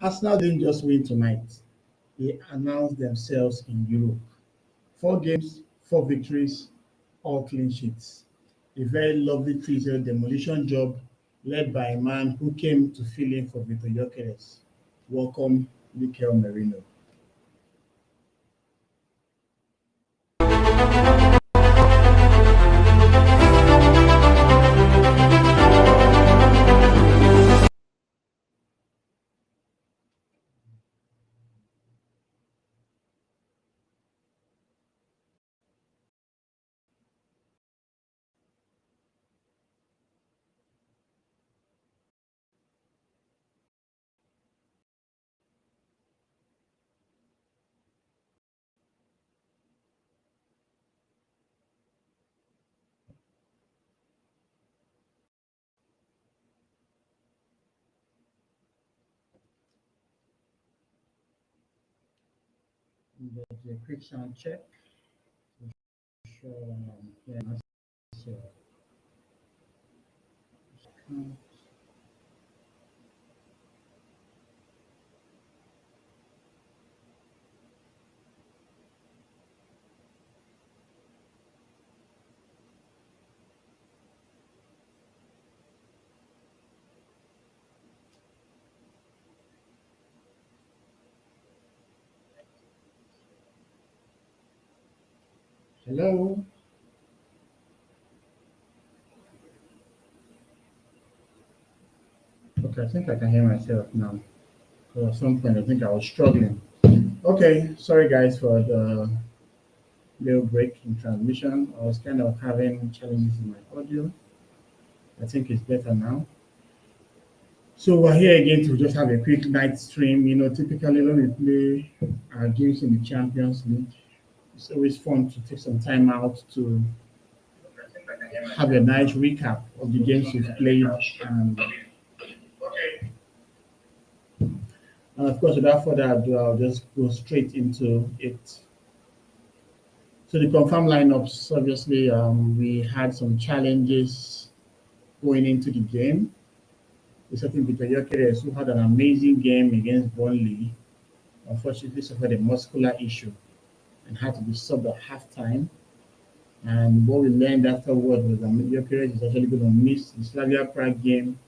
Arsenal didn't just win tonight, they announced themselves in Europe. 4 games, 4 victories, all clean sheets. A very lovely 3-0 demolition job led by a man who came to fill in for Vitor Gyökeres. Welcome, Mikel Merino. There's a quick sound check. Sure, yeah, so, hello. Okay, I think I can hear myself now. So at some point, I think I was struggling. Okay, sorry guys for the little break in transmission. I was kind of having challenges in my audio. I think it's better now. So we're here again to just have a quick night stream. Typically when we play our games in the Champions League, it's always fun to take some time out to have a nice recap of the games we've played. And of course, without further ado, I'll just go straight into it. So the confirmed lineups, obviously, we had some challenges going into the game. We certain Victor Gyökeres, who had an amazing game against Burnley, unfortunately suffered a muscular issue and had to be subbed at halftime. And what we learned afterward was that Gyökeres is actually going to miss the Slavia Prague game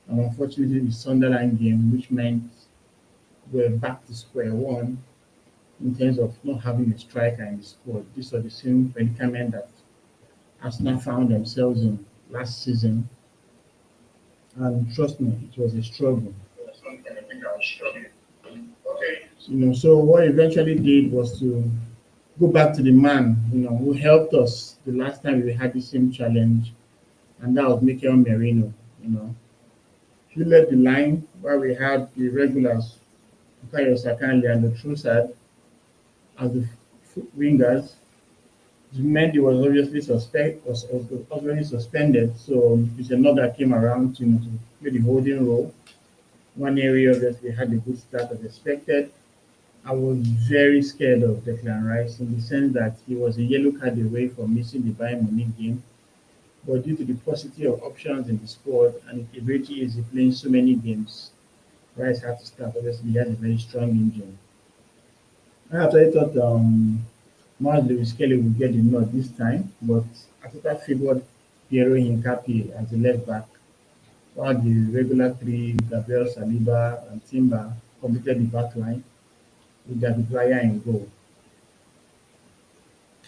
and unfortunately the Sunderland game, which meant we're back to square one in terms of not having a striker in the squad. This was the same predicament that Arsenal found themselves in last season. And trust me, it was a struggle. So what eventually did was to go back to the man, who helped us the last time we had the same challenge, and that was Mikel Merino. He led the line while we had the regulars, Bukayo Saka and the Trossard as the wingers. Mendy was obviously was already suspended, so it's another came around to play the holding role. One area obviously had a good start as expected. I was very scared of Declan Rice in the sense that he was a yellow card away from missing the Bayern Munich game. But due to the paucity of options in the squad and the ability is playing so many games, Rice had to start. Obviously, he has a very strong engine. I actually thought Miles Lewis Kelly would get the nod this time, but Arteta favored Piero Hincapié as the left back, while the regular three, Gabriel Saliba and Timber, completed the back line with David Raya in goal.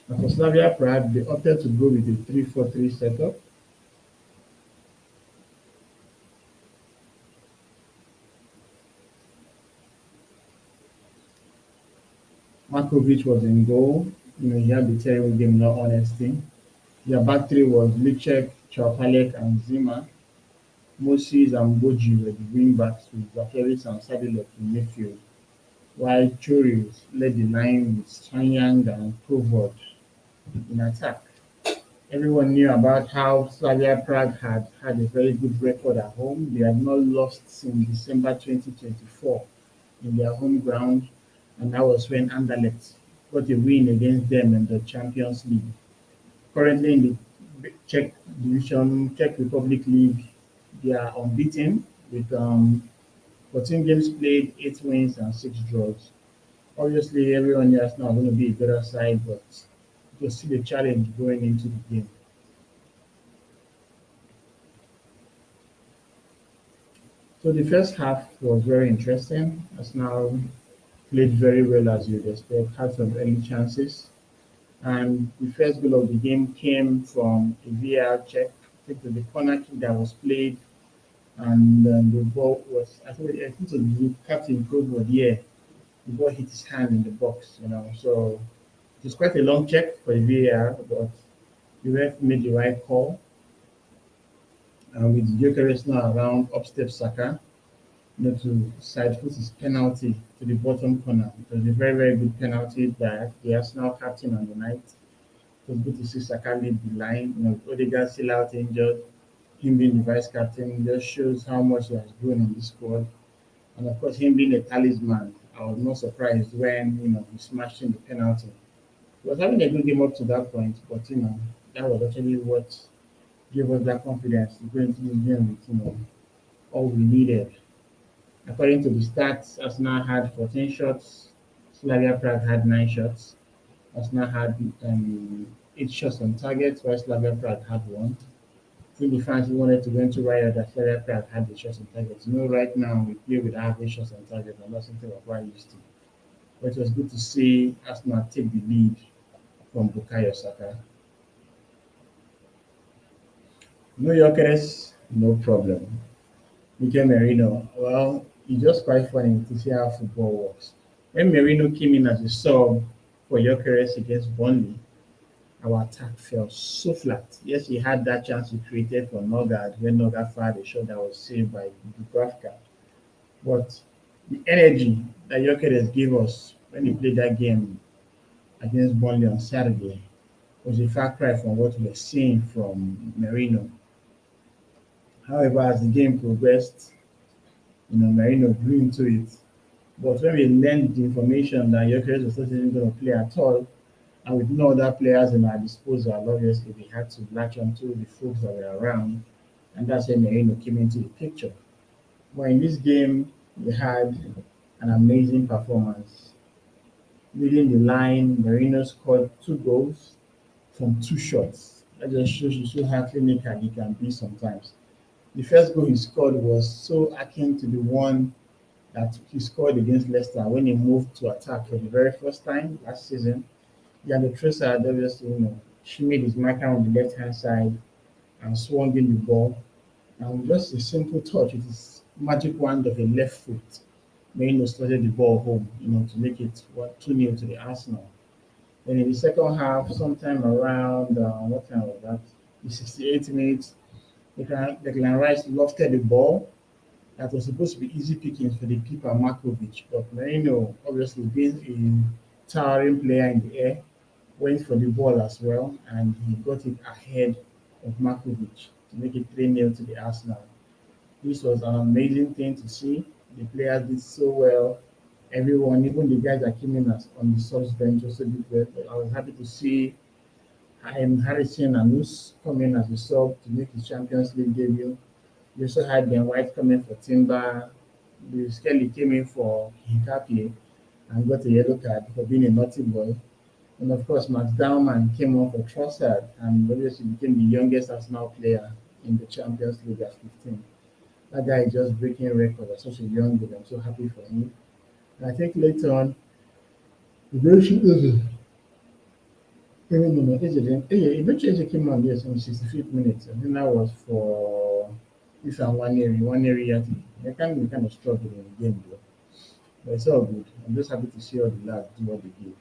And for Slavia Prague, they opted to go with a 3-4-3 setup. Markovic was in goal. He had the terrible game, no honesty. Their back three was Licek, Chopalek, and Zima. Moses and Boji were the wing backs with Zakeris and Sadilek in midfield, while Chorius led the line with Stranyang and Provod in attack. Everyone knew about how Slavia Prague had had a very good record at home. They had not lost since December 2024 in their home ground, and that was when Anderlecht got a win against them in the Champions League. Currently in the Czech Republic League, they are unbeaten with 14 games played, 8 wins and 6 draws. Obviously, everyone here is now going to be a better side, but you see the challenge going into the game. So the first half was very interesting. Arsenal played very well as you'd expect, had some early chances. And the first goal of the game came from a VAR check. I think it was the corner kick that was played, and the ball was, I think it was the captain Grove, yeah, the ball hit his hand in the box, So it was quite a long check for the VAR, but the ref made the right call. And with Gyökeres now around, upstep Saka, to side foot his penalty to the bottom corner. It was a very, very good penalty by the Arsenal captain on the night. It was good to see Saka lead the line. Odegaard still out injured. Him being the vice captain just shows how much he has grown on this squad. And of course, him being a talisman, I was not surprised when he smashed in the penalty. He was having a good game up to that point, but that was actually what gave us that confidence to go into this game with all we needed. According to the stats, Arsenal had 14 shots, Slavia Prague had 9 shots. Arsenal had 8 shots on target, while Slavia Prague had 1. I think the fans wanted to go into riot that Slavia Prague had the shots on target. Right now we play with average shots on target, and that's something we're quite used to. But it was good to see Arsenal take the lead from Bukayo Saka. No Yorkers, no problem. Mikel Merino, well, it's just quite funny to see how football works. When Merino came in as a sub for Gyökeres against Burnley, our attack fell so flat. Yes, he had that chance he created for Nogard when Nogard fired a shot that was saved by Dubravka. But the energy that Gyökeres gave us when he played that game against Burnley on Saturday was a far cry from what we were seeing from Merino. However, as the game progressed, Merino grew into it. But when we learned the information that Gyökeres was not even going to play at all, and with no other players in our disposal, obviously we had to latch onto the folks that were around, and that's when Merino came into the picture. But in this game, we had an amazing performance. Leading the line, Merino scored 2 goals from 2 shots. That just shows you how clinical he can be sometimes. The first goal he scored was so akin to the one that he scored against Leicester when he moved to attack for the very first time last season. Yeah, the tracer obviously, she made his marker on the left hand side and swung in the ball. And just a simple touch with his magic wand of a left foot, Merino started the ball home, to make it 2-0 to the Arsenal. Then in the second half, sometime around what time was that? The 68 minutes, Declan Rice lofted the ball that was supposed to be easy pickings for the keeper Markovic, but Merino, obviously being a towering player in the air, went for the ball as well, and he got it ahead of Markovic to make it 3-0 to the Arsenal. This was an amazing thing to see. The players did so well. Everyone, even the guys that came in as on the subs bench, also did well. I was happy to see Harrison and Nus come in as a sub to make his Champions League debut. We also had Ben White coming for Timber. Lewis Kelly came in for Hincapié and got a yellow card for being a naughty boy. And of course, Max Dowman came on for Trossard and obviously became the youngest Arsenal player in the Champions League at 15. That guy is just breaking records at such a young age. I'm so happy for him. And I think later on, eventually, eventually came on, yes, in the 65th minute. I think that was for this and one area. I can be kind of struggling in the game though. But it's all good. I'm just happy to see all the lads do what they do.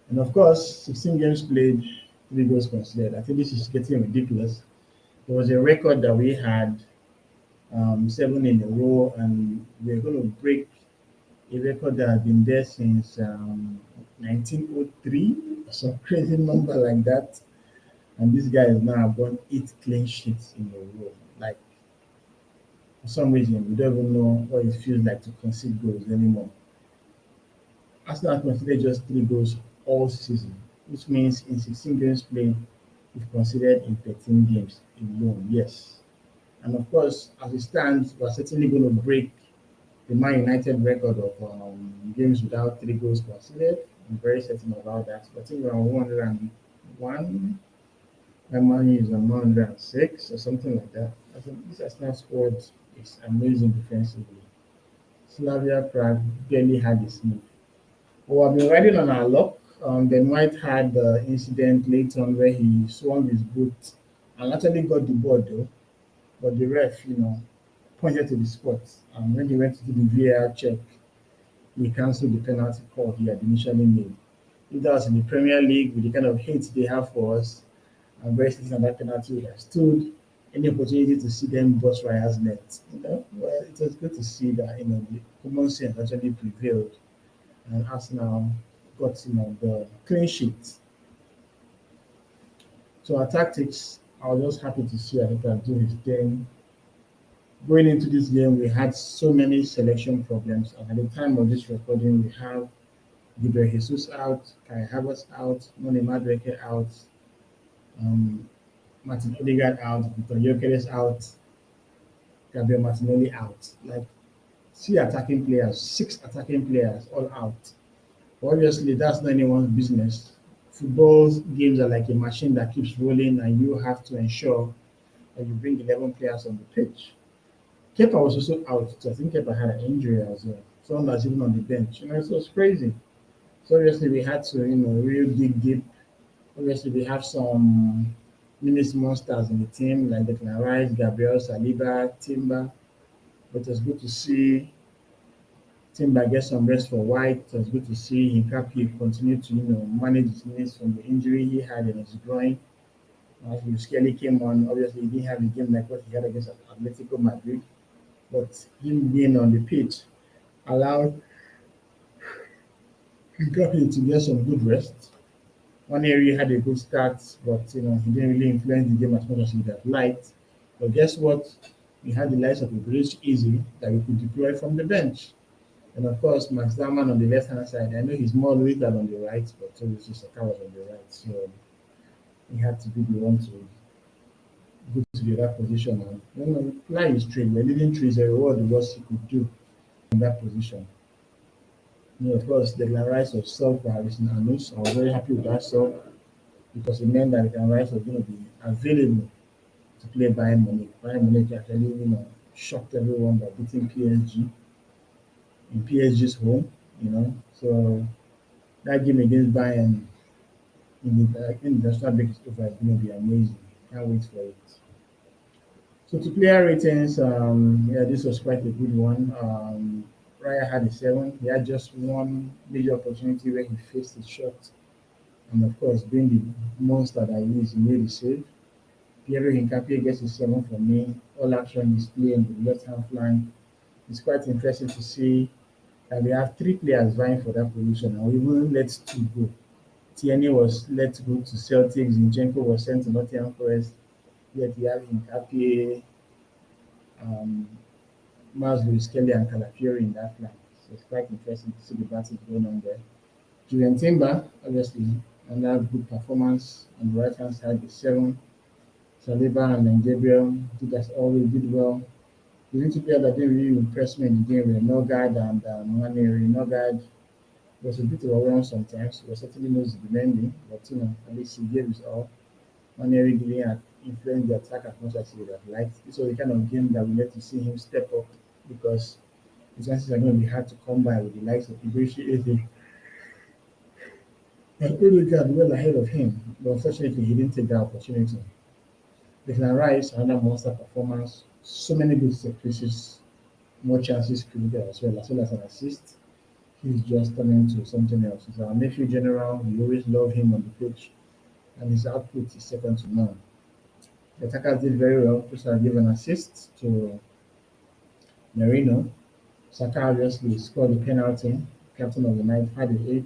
And of course, 16 games played, 3 goals considered. I think this is getting ridiculous. There was a record that we had 7 in a row, and we're going to break a record that has been there since 1903, some crazy number like that. And this guy is now won 8 clean sheets in a row. Like, for some reason, we don't even know what it feels like to concede goals anymore. Arsenal conceded just 3 goals all season, which means in 16 games played, we've conceded in 13 games alone. Yes, And of course, as it stands, we're certainly going to break the Man United record of games without three goals conceded. I'm very certain about that. I think we're on 101. My money is on 106 or something like that. I think this Arsenal squad is amazing defensively. Slavia Prague barely had a sniff. Well, I've been riding on our luck. Ben White had the incident late on where he swung his boot and actually got the ball though, but the ref, pointed to the spot. And when he went to do the VAR check, he cancelled the penalty call he had initially made. If that was in the Premier League with the kind of hate they have for us, I'm very certain that penalty would have stood any opportunity to see them bust Raya's net. Well, it was good to see that the common sense actually prevailed and Arsenal got the clean sheet. So our tactics, I was just happy to see Arteta do his thing. Going into this game, we had so many selection problems, and at the time of this recording, we have Gabriel Jesus out, Kai Havertz out, Mone Madueke out, um, Martin Odegaard out, Victor Gyökeres out, Gabriel Martinelli out. Like three attacking players, six attacking players all out. Obviously, that's not anyone's business. Football games are like a machine that keeps rolling, and you have to ensure that you bring 11 players on the pitch. Kepa was also out. So I think Kepa had an injury as well. Someone that's even on the bench. So it's crazy. So obviously we had to, really dig deep. Obviously we have some minutes monsters in the team like Declan Rice, Gabriel, Saliba, Timber. But it's good to see Timber get some rest for White. It was good to see Hincapié continue to, manage his minutes from the injury he had in his groin. He scarcely came on. Obviously, he didn't have a game like what he had against Atletico Madrid. But him being on the pitch allowed Hincapié to get some good rest. One area had a good start, but he didn't really influence the game as much as he would have liked. But guess what? We had the likes of Rich Easy that we could deploy from the bench. And of course, Max Darman on the left hand side. I know he's more lethal on the right, but obviously Saka was on the right. So he had to be the one to go to the other position. And apply his trade. We're leading trees a reward the worst he could do in that position. Of course, the Rice was sold by Harrison Anus. I was very happy with that sub because it meant that the Rice was going to be available to play Bayern Munich. Bayern Munich actually, shocked everyone by beating PSG in PSG's home. So that game against Bayern in the national break is over. It's going to be amazing. Can't wait for it. So to player ratings, yeah, this was quite a good one. Raya had a 7. He had just one major opportunity where he faced his shot. And of course, being the monster that he is, he made the save. Pierre Hincapié gets a 7 from me. All action display on the left hand flank. It's quite interesting to see that we have 3 players vying for that position, and we even let 2 go. Tierney was let go to Celtic, Zinchenko was sent to Nottingham Forest, yet we have Hincapié, um, Miles Lewis Kelly, and Calafiori in that flank. So it's quite interesting to see the battles going on there. Julian Timber, obviously, another good performance on the right hand side with 7. Saliba and then Gabriel did as always, did well. The only 2 players that didn't really impress me in the game were Nogard and Maneri. Nogard was a bit overwhelmed sometimes. He was certainly knows demanding, but at least he gave his all. Maneri didn't influence the attack as much as he would have liked. This was the kind of game that we get to see him step up because his chances are going to be hard to come by with the likes of Ibrahim Eze and Odegaard well ahead of him. But unfortunately, he didn't take that opportunity. Declan Rice, another monster performance. So many good set pieces, more chances created as well as an assist. He's just turning into something else. He's our nephew general. We always love him on the pitch, and his output is second to none. The attackers did very well. Crystal gave an assist to Merino. Saka obviously scored the penalty. Captain of the night had an 8.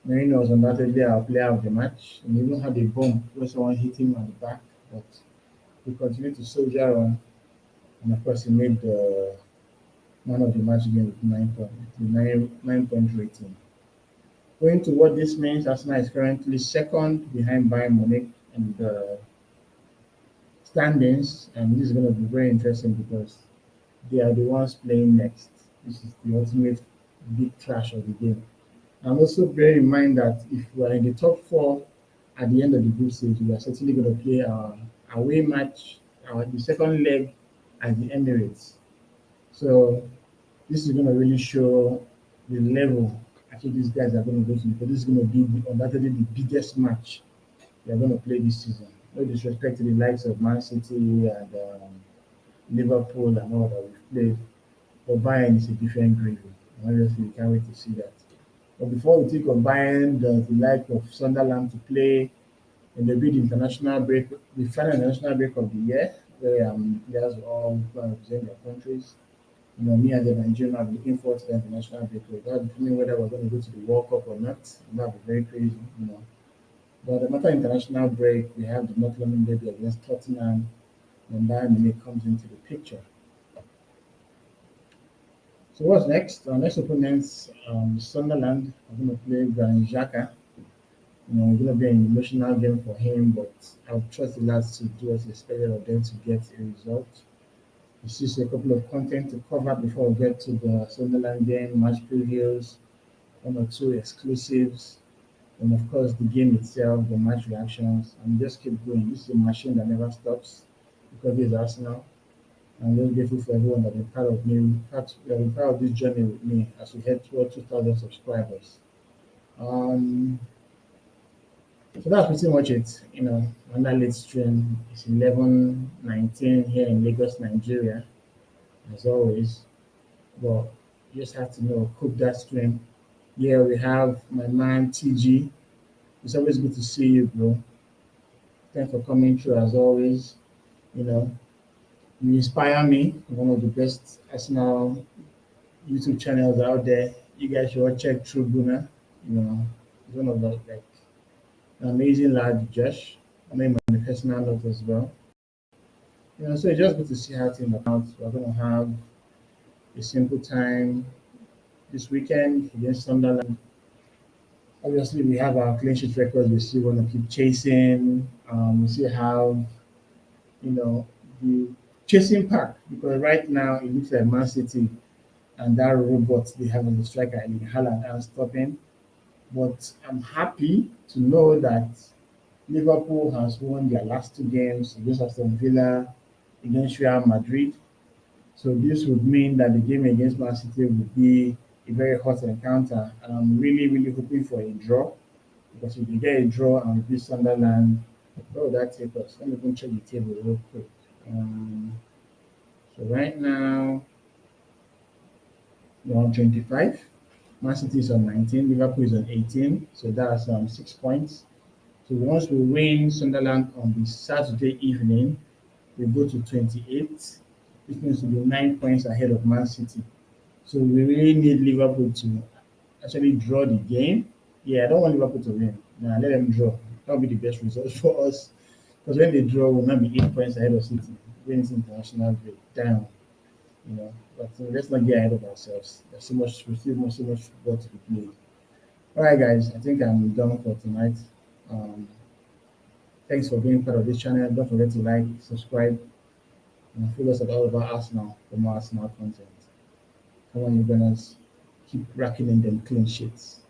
Merino was undoubtedly our player of the match. And he even had a bomb where someone hit him at the back, but he continued to soldier on. And of course, he made the man of the match again with 9 point rating. Going to what this means, Arsenal is currently second behind Bayern Munich in the standings, and this is going to be very interesting because they are the ones playing next. This is the ultimate big clash of the game. And also bear in mind that if we are in the top four at the end of the group stage, we are certainly going to play our away match, the second leg at the Emirates. So this is going to really show the level actually these guys are going to go to, because this is going to be undoubtedly the biggest match they are going to play this season. No disrespect to the likes of Man City and Liverpool and all that we've played, but Bayern is a different gravy. Obviously, we can't wait to see that. But before we think of Bayern, the like of Sunderland to play in the big international break, the final international break of the year, where players will all represent their countries. Me as a Nigerian, I'm looking forward to the international break without determining whether we're going to go to the World Cup or not. That'll be very crazy. But after international break, we have the North London derby against Tottenham, and Bayern Munich comes into the picture. So what's next? Our next opponents, Sunderland, are going to play Granit Xhaka. It's going to be an emotional game for him, but I would trust the lads to do what's expected of them to get a result. It's just a couple of content to cover before we get to the Sunderland game, match previews, one or two exclusives, and of course the game itself, the match reactions, and just keep going. This is a machine that never stops because it's Arsenal. I'm very grateful for everyone that been part of me, part of this journey with me as we head toward 2,000 subscribers. Um, so that's pretty much it. On that late stream, it's 11:19 here in Lagos, Nigeria, as always. But you just have to cook that stream. Yeah, we have my man TG. It's always good to see you, bro. Thanks for coming through as always. You know, you inspire me. One of the best Arsenal YouTube channels out there. You guys should all check True Buna. He's one of the an amazing lad, Josh. I know him on the personal note as well. So it's just good to see how things are out. We're gonna have a simple time this weekend against Sunderland. Obviously, we have our clean sheet records. We still want to keep chasing. We still have, the chasing pack, because right now it looks like Man City and that robot they have on the striker, and Haaland, are stopping. But I'm happy to know that Liverpool has won their last two games against Aston Villa, against Real Madrid. So this would mean that the game against Man City would be a very hot encounter, and I'm really, really hoping for a draw, because if we get a draw and we beat Sunderland, where would that take us? Let me go check the table real quick. So right now we're on 25. Man City is on 19. Liverpool is on 18. So that's 6 points. So once we win Sunderland on the Saturday evening, we go to 28. Which means to be 9 points ahead of Man City. So we really need Liverpool to actually draw the game. Yeah, I don't want Liverpool to win. Nah, let them draw. That will be the best result for us. Because when they draw, we'll not be 8 points ahead of City. When it's international break down. But let's not get ahead of ourselves. There's so much football to be played. All right, guys, I think I'm done for tonight. Um, Thanks for being part of this channel. Don't forget to like, subscribe, and follow us at all of our Arsenal for more Arsenal content. Come on, you gunners, keep racking in them clean sheets.